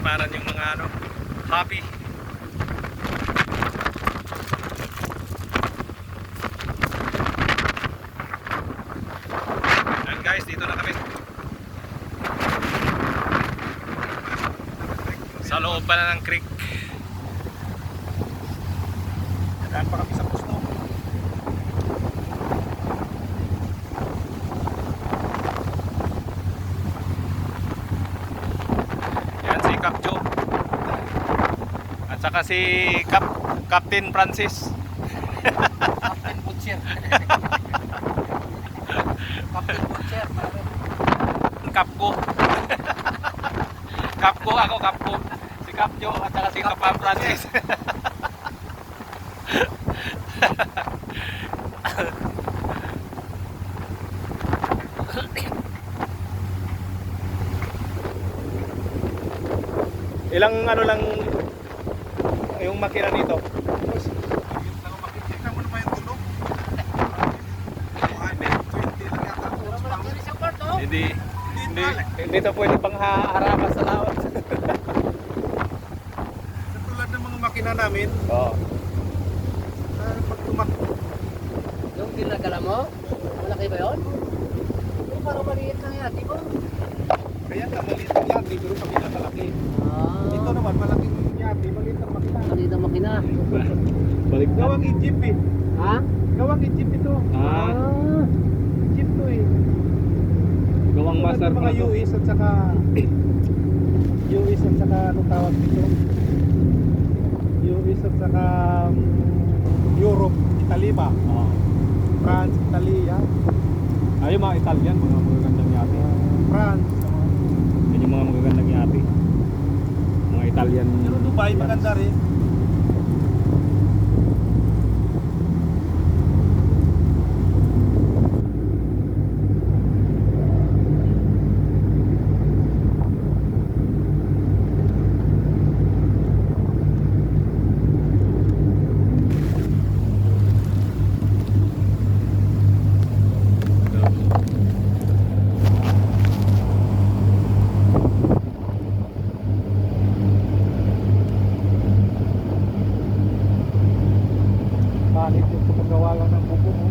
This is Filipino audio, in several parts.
katamaran yung mga ano, hobby. And guys, dito na kami. Sa loob pa na ng creek. Nadaan pa kami sa gusto. Yan si Cap Joe. At saka si Captain Francis. Captain Butcher. Captain Butcher. Kapko. Kapko ako, Kapko. Si Cap Joe at saka si Captain Francis. Ilang ano lang yung makina nito? Tingnan mo naman yung tulog. 20 lang yata. Hindi to pwede pang harapan sa laot. Sa tulad ng mga makina namin, Oo. pag tumakbo, Yung ginagala mo? Malaki ba yun? Yung parang maliit lang yan, di ba? kaya nga maliit ang yati, pero sa pinakalaki. Ito naman, malaking yati, maliit ang makina. Maliit ang makina. Balik na. Gawang Egypt eh. Ha? Gawang Egypt ito. Egypt to eh. Gawang Tulad master ng mga US at saka US at saka anong tawag dito? US at saka Europe, Italy ba? France, Italy, yan. Ay, yung mga Italian, mga magagandang yati. France. Yan yung mga magagandang yati. Mga Italian. Pero Dubai, maganda rin. Palit yung paggawa lang ng buko mo.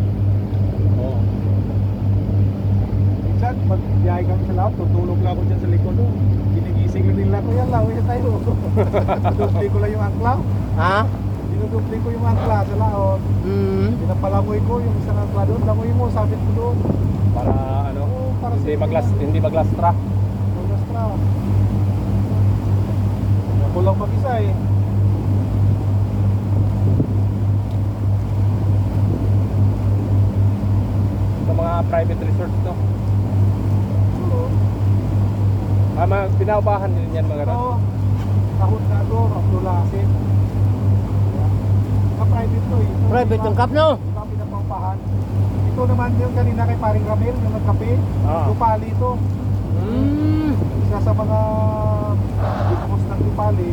Oo. Minsan, pag biyahe kami sa laot, tutulog lang ako dyan sa likod. Ginigising lang nila ko, yan lawin na tayo. Dinudupli ko lang yung angkla. Ha? Dinudupli ko yung angkla sa laot. Pinapalamoy ko yung isang angkla doon. Lamoy mo, sabit ko doon. Para ano, Oo, para hindi sa hindi maglastra. Magastra. Ako lang mag-isa eh. Sa mga private resorts, no? Oo. Pinaupahan din yan mga Ito, ganun. tahon na ito, Abdullah Asin. Private to eh. Ito, Private yung cup, no? Di ba pinapaupahan? Ito naman yung kanina kay Paring Ramil, yung nagkape. Dupali ito. Isa sa mga bigos ng Dupali.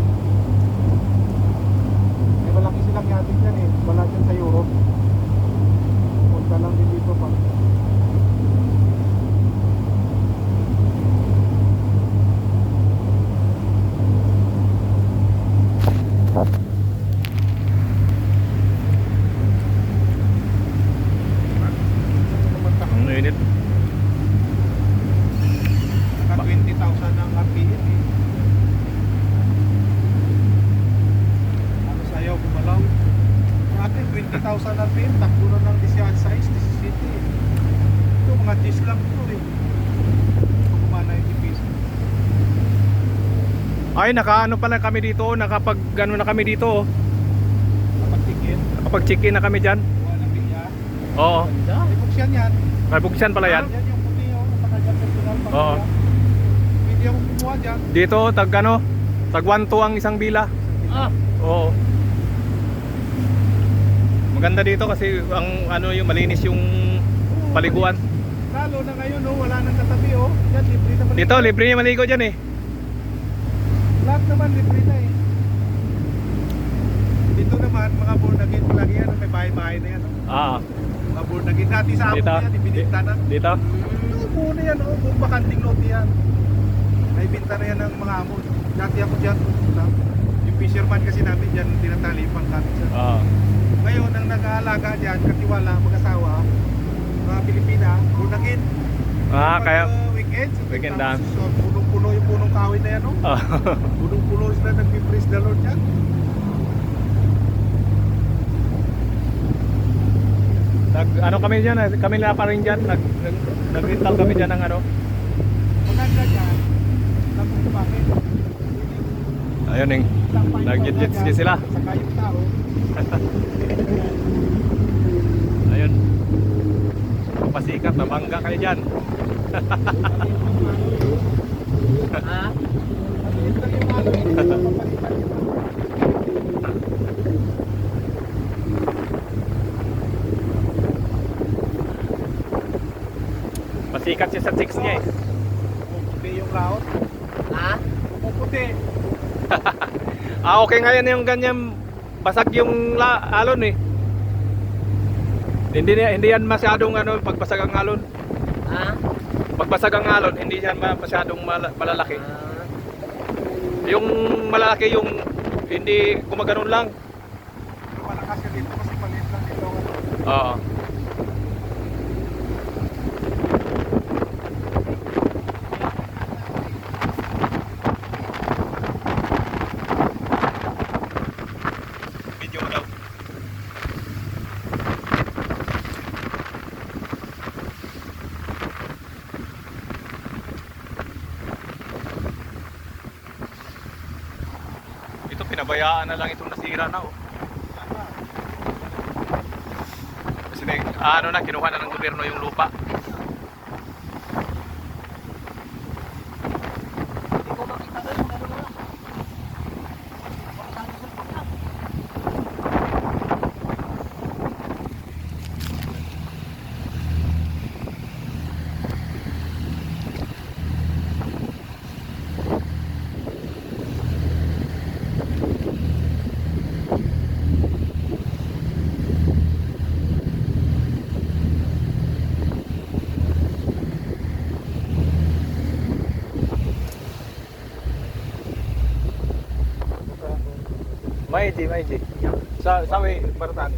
May malaki silang yatin dyan eh. Wala dyan sa Europe. Punta lang din dito pa. Ang init. Naka 20,000 ang RPM eh. Ano sayaw, gumalaw. Dati 20,000 RPM, takbo na ng 16, 17. Ito mga G's lang ito eh. Ito kumana yung GPS. Ay, nakaano pala kami dito, nakapag ano na kami dito. Kapag-ticket, Nakapag-check-in na kami diyan. kuha ng bilya. Oo. May buksan yan. May buksan pala yan. Yan yung puti yung nakagyan personal pa. Oo. Pwede akong kumuha dyan. Dito tag ano, tag 1-2 ang isang bila. Oo. Maganda dito kasi ang ano yung malinis yung paliguan. Lalo na ngayon, oh, wala nang katabi, oh. Yan, libre naman. Dito libre niya maligo diyan eh. Lahat naman libre na eh. Dito naman, mga Bornagin lagi yan, may bahay-bahay na yan. Oh. Mga Bornagin, dati sa amo Dito? yan, ibinigta na. Dito. Buo na yan, oh, buong bakanting lote yan. May binta na yan ng mga amo. Dati ako dyan pupunta. Yung fisherman kasi namin dyan, tinatalipan kami siya. Oo. Ngayon, ang nag-aalaga dyan, katiwala, mag-asawa, mga Pilipina, lunagin. Kaya Weekends, Weekend tapos, dance. punong-puno yung punong kahoy na yan, no? Punong-puno sila nag-praise the Lord dyan. ano kami diyan, kami na pa rin diyan, nag-rental kami diyan ng ano. Maganda dyan, nagpunta bakit? Ayun ning. Nag-jet ski sila. Saka yung tao. Ayun. Pasikat, nabangga kayo diyan. Ha? Maliit lang yung ano, hindi ko mapapalitan yun. Pasikat siya sa chicks niya eh. Puputi yung laot. Ha? Puputi. Okay ngayon yung ganyan basag yung alon eh. Hindi yan masyadong ano pagbasag ang alon. Ha? Pagbasag ang alon, hindi yan masyadong malalaki. Ah, Yung malalaki yung hindi gumaganon lang. Malakas yun dito kasi maliit lang dito. Oo. Video mo daw. Ito pinabayaan na lang itong nasira na oh. Kasi ano na kinuha na ng gobyerno yung lupa. hindi ko makita doon kung ano na. Maiji. Sa way Baratan.